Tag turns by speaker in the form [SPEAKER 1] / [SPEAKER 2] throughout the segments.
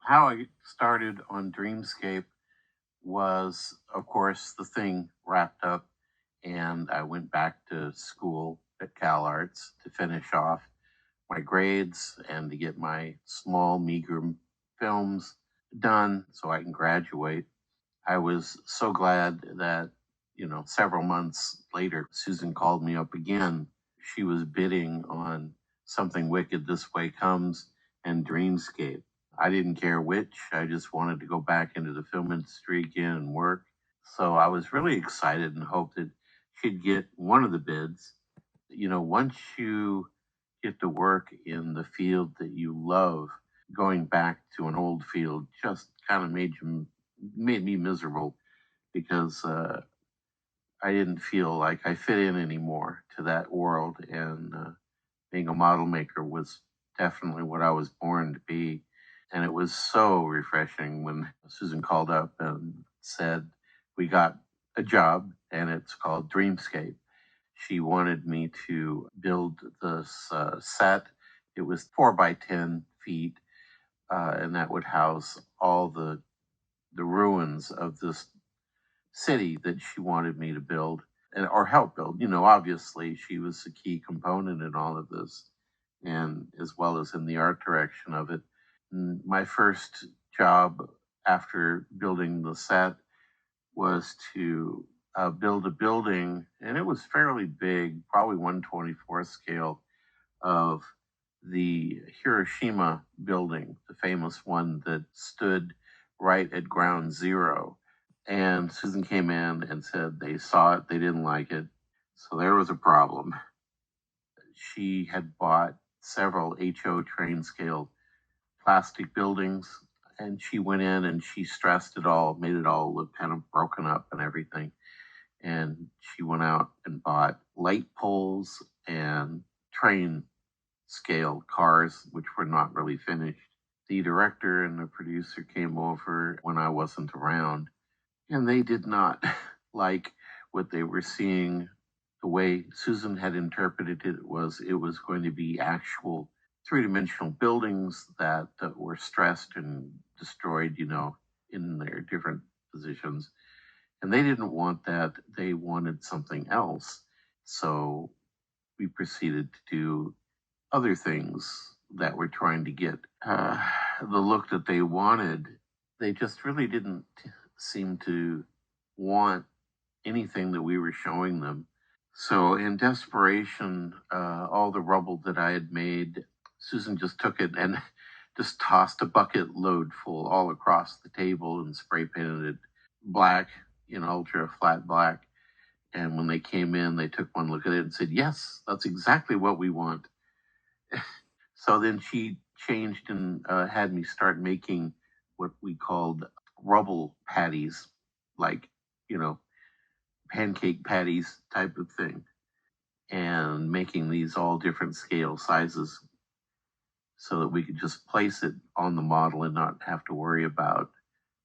[SPEAKER 1] How I started on Dreamscape was, of course, the thing wrapped up, and I went back to school at Cal Arts to finish off my grades and to get my small, meager films done so I can graduate. I was so glad that, several months later, Susan called me up again. She was bidding on Something Wicked This Way Comes and Dreamscape. I didn't care which. I just wanted to go back into the film industry again and work. So I was really excited and hoped that she'd get one of the bids. Once you get to work in the field that you love, going back to an old field just kind of made me miserable because I didn't feel like I fit in anymore to that world, and being a model maker was definitely what I was born to be. And it was so refreshing when Susan called up and said, "We got a job, and it's called Dreamscape." She wanted me to build this set. It was 4 by 10 feet, and that would house all the ruins of this city that she wanted me to build or help build. Obviously, she was a key component in all of this, and as well as in the art direction of it. My first job after building the set was to build a building, and it was fairly big, probably 1/24th scale of the Hiroshima building, the famous one that stood right at ground zero. And Susan came in and said they saw it, they didn't like it. So there was a problem. She had bought several HO train scale plastic buildings, and she went in and she stressed it all, made it all look kind of broken up and everything. And she went out and bought light poles and train scale cars, which were not really finished. The director and the producer came over when I wasn't around, and they did not like what they were seeing. The way Susan had interpreted it was going to be actual three-dimensional buildings that were stressed and destroyed, in their different positions. And they didn't want that. They wanted something else. So we proceeded to do other things that were trying to get the look that they wanted. They just really didn't seem to want anything that we were showing them. So, in desperation, all the rubble that I had made, Susan just took it and just tossed a bucket load full all across the table and spray painted it black, ultra flat black. And when they came in, they took one look at it and said, "Yes, that's exactly what we want." So then she changed and had me start making what we called rubble patties, like, you know, pancake patties type of thing, and making these all different scale sizes so that we could just place it on the model and not have to worry about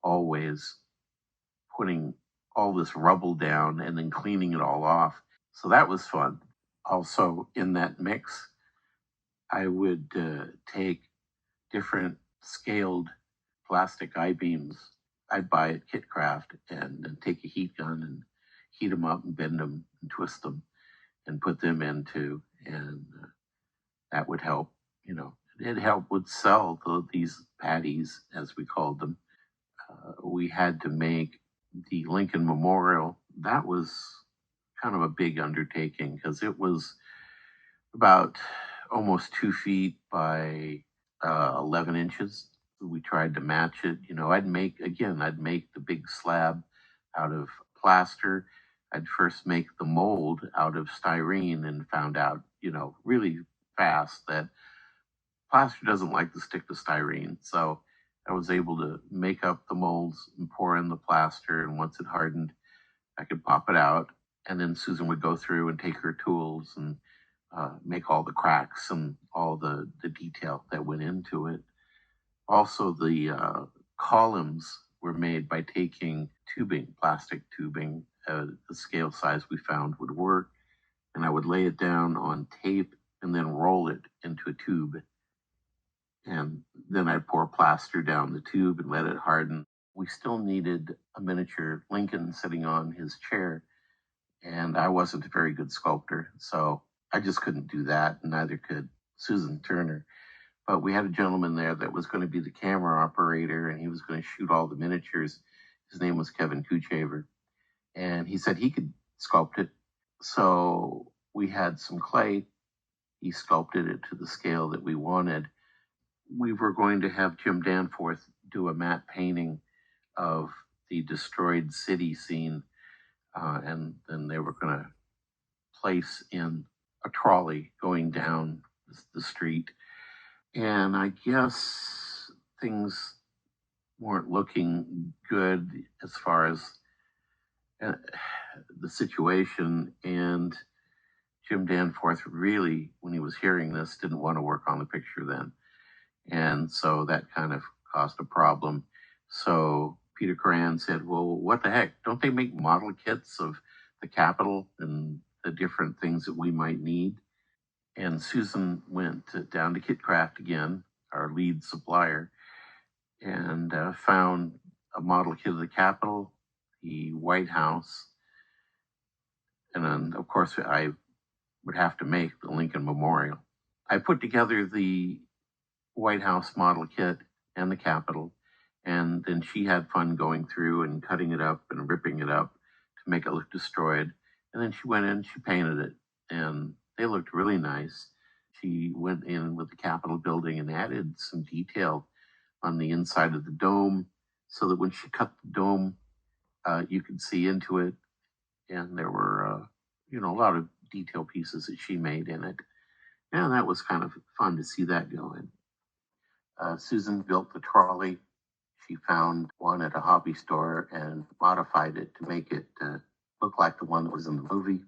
[SPEAKER 1] always putting all this rubble down and then cleaning it all off. So that was fun. Also, in that mix, I would take different scaled plastic I beams. I'd buy at Kitcraft and take a heat gun and heat them up and bend them and twist them and put them into, and that would help. It helped would sell these patties, as we called them. We had to make the Lincoln Memorial. That was kind of a big undertaking because it was about almost 2 feet by 11 inches. We tried to match it. I'd make the big slab out of plaster. I'd first make the mold out of styrene and found out, really fast that plaster doesn't like to stick to styrene. So I was able to make up the molds and pour in the plaster. And once it hardened, I could pop it out. And then Susan would go through and take her tools and make all the cracks and all the detail that went into it. Also, the columns were made by taking tubing, plastic tubing, the scale size we found would work. And I would lay it down on tape and then roll it into a tube. And then I'd pour plaster down the tube and let it harden. We still needed a miniature Lincoln sitting on his chair, and I wasn't a very good sculptor, so I just couldn't do that, and neither could Susan Turner. But we had a gentleman there that was going to be the camera operator, and he was going to shoot all the miniatures. His name was Kevin Kuchaver, and he said he could sculpt it. So we had some clay. He sculpted it to the scale that we wanted. We were going to have Jim Danforth do a matte painting of the destroyed city scene, and then they were going to place in a trolley going down the street. And I guess things weren't looking good as far as uh, the situation. And Jim Danforth really, when he was hearing this, didn't want to work on the picture then. And so that kind of caused a problem. So Peter Coran said, well, what the heck? Don't they make model kits of the Capitol and the different things that we might need? And Susan went down to Kitcraft again, our lead supplier, and found a model kit of the Capitol, the White House, and then, of course, I would have to make the Lincoln Memorial. I put together the White House model kit and the Capitol, and then she had fun going through and cutting it up and ripping it up to make it look destroyed. And then she went in, she painted it, and they looked really nice. She went in with the Capitol building and added some detail on the inside of the dome so that when she cut the dome, you could see into it. And there were, a lot of detail pieces that she made in it. And that was kind of fun to see that going. Susan built the trolley. She found one at a hobby store and modified it to make it look like the one that was in the movie.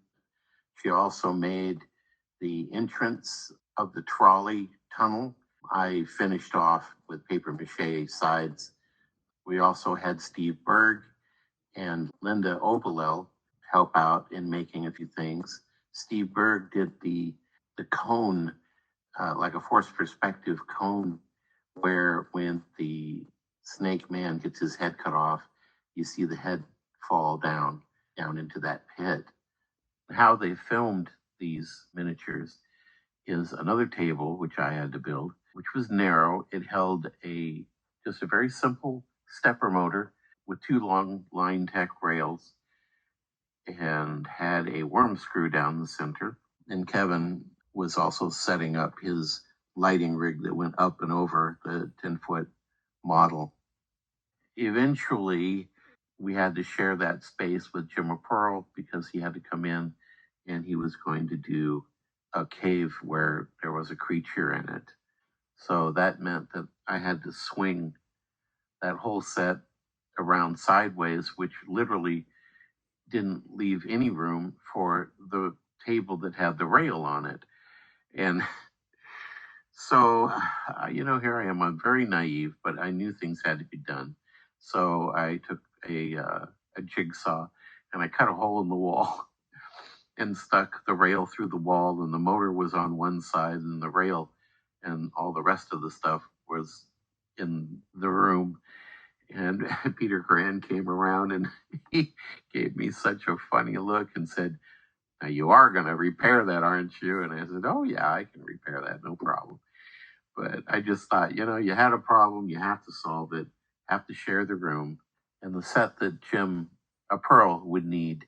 [SPEAKER 1] She also made the entrance of the trolley tunnel. I finished off with paper mache sides. We also had Steve Berg and Linda Obalel help out in making a few things. Steve Berg did the cone, like a forced perspective cone, where when the snake man gets his head cut off, you see the head fall down into that pit. How they filmed these miniatures is another table which I had to build, which was narrow. It held just a very simple stepper motor with two long line tech rails and had a worm screw down the center. And Kevin was also setting up his lighting rig that went up and over the 10-foot model. Eventually, we had to share that space with Jim Pearl because he had to come in and he was going to do a cave where there was a creature in it. So that meant that I had to swing that whole set around sideways, which literally didn't leave any room for the table that had the rail on it. And so, here I am. I'm very naive, but I knew things had to be done. So I took a jigsaw and I cut a hole in the wall and stuck the rail through the wall, and the motor was on one side and the rail and all the rest of the stuff was in the room. And Peter Gran came around and he gave me such a funny look and said, now you are going to repair that, aren't you? And I said, oh yeah, I can repair that, no problem. But I just thought, you had a problem, you have to solve it, have to share the room. And the set that Jim Pearl would need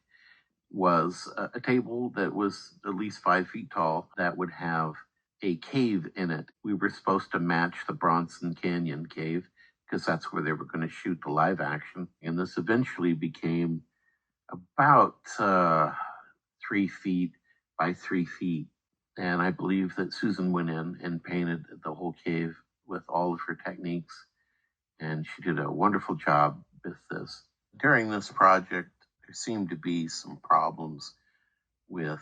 [SPEAKER 1] was a table that was at least 5 feet tall that would have a cave in it. We were supposed to match the Bronson Canyon cave because that's where they were going to shoot the live action. And this eventually became about 3 feet by 3 feet. And I believe that Susan went in and painted the whole cave with all of her techniques. And she did a wonderful job with this. During this project, there seemed to be some problems with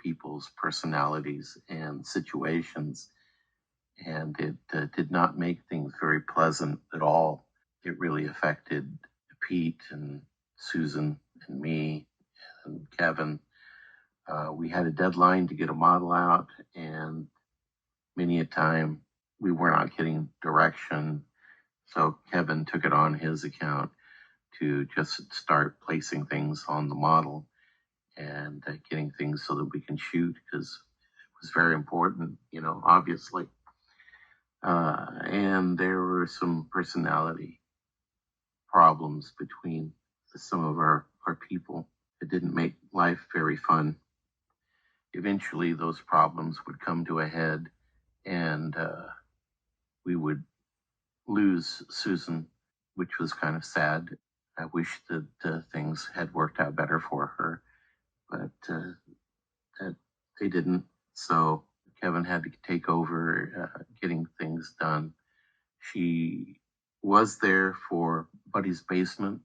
[SPEAKER 1] people's personalities and situations. And it did not make things very pleasant at all. It really affected Pete and Susan and me and Kevin. We had a deadline to get a model out, and many a time we were not getting direction. So Kevin took it on his account to just start placing things on the model and getting things so that we can shoot, because it was very important, obviously. And there were some personality problems between some of our people. It didn't make life very fun. Eventually, those problems would come to a head, and we would lose Susan, which was kind of sad. I wish that things had worked out better for her, but that they didn't. So Kevin had to take over getting things done. She was there for Buddy's basement,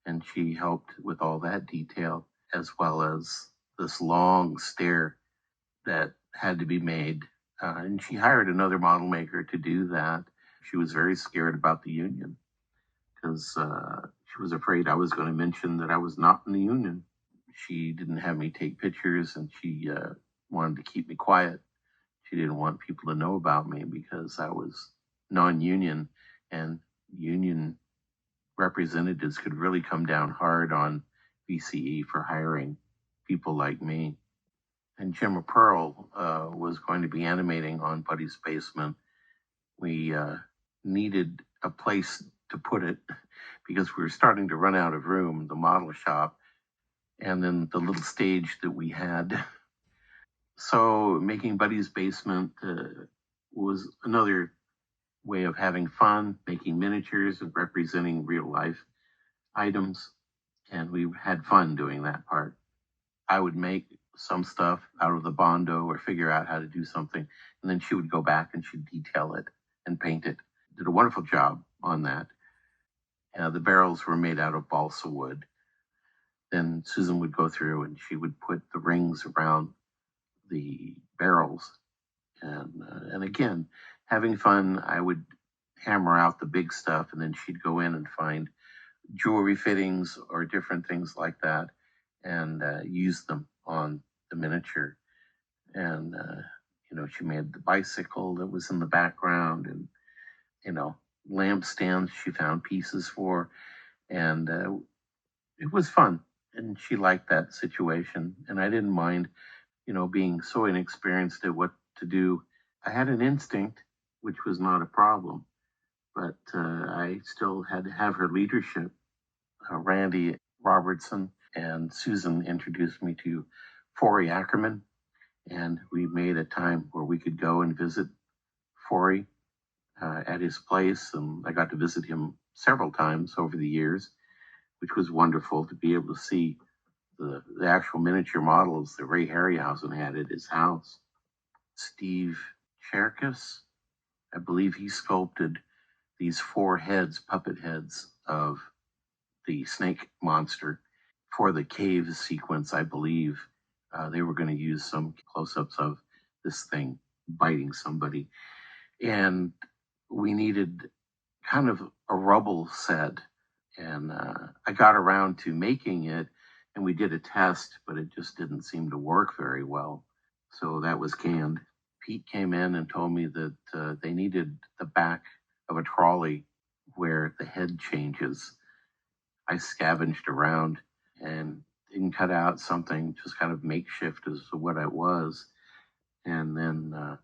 [SPEAKER 1] and she helped with all that detail, as well as this long stair that had to be made. And she hired another model maker to do that. She was very scared about the union because she was afraid I was going to mention that I was not in the union. She didn't have me take pictures, and she wanted to keep me quiet. She didn't want people to know about me because I was non-union, and union representatives could really come down hard on VCE for hiring people like me. And Jim Pearl was going to be animating on Buddy's Basement. We needed a place to put it because we were starting to run out of room, the model shop, and then the little stage that we had. So making Buddy's Basement was another way of having fun, making miniatures and representing real life items. And we had fun doing that part. I would make some stuff out of the Bondo or figure out how to do something. And then she would go back and she'd detail it and paint it. Did a wonderful job on that. The barrels were made out of balsa wood. Then Susan would go through and she would put the rings around the barrels. And again, having fun, I would hammer out the big stuff, and then she'd go in and find jewelry fittings or different things like that and use them on the miniature. And, she made the bicycle that was in the background, and, lampstands she found pieces for. And it was fun. And she liked that situation. And I didn't mind, being so inexperienced at what to do. I had an instinct, which was not a problem, but I still had to have her leadership. Randy Robertson and Susan introduced me to Forey Ackerman, and we made a time where we could go and visit Forey at his place, and I got to visit him several times over the years, which was wonderful to be able to see the actual miniature models that Ray Harryhausen had at his house. Steve Cherkis, I believe he sculpted these 4 heads, puppet heads of the snake monster for the cave sequence. I believe they were going to use some close-ups of this thing biting somebody. And we needed kind of a rubble set. And I got around to making it, and we did a test, but it just didn't seem to work very well. So that was canned. Pete came in and told me that they needed the back of a trolley where the head changes. I scavenged around and didn't cut out something just kind of makeshift as to what it was. And then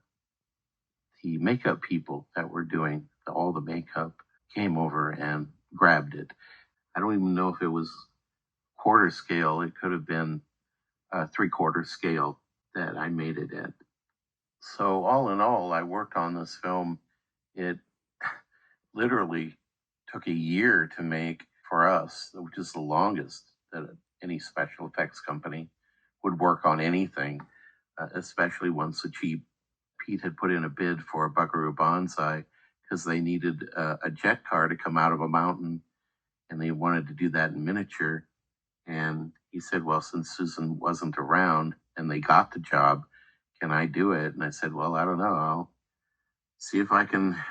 [SPEAKER 1] the makeup people that were doing all the makeup came over and grabbed it. I don't even know if it was quarter scale. It could have been 3/4 scale that I made it at. So all in all, I worked on this film. It literally took a year to make for us, which is the longest that any special effects company would work on anything, especially one so cheap. Pete had put in a bid for a Buckaroo Banzai because they needed a jet car to come out of a mountain, and they wanted to do that in miniature. And he said, well, since Susan wasn't around and they got the job, can I do it? And I said, well, I don't know. I'll see if I can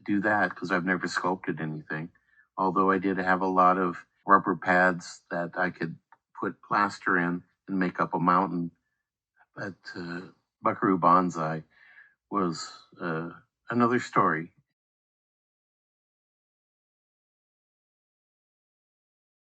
[SPEAKER 1] do that because I've never sculpted anything. Although I did have a lot of rubber pads that I could put plaster in and make up a mountain. But Buckaroo Banzai was another story.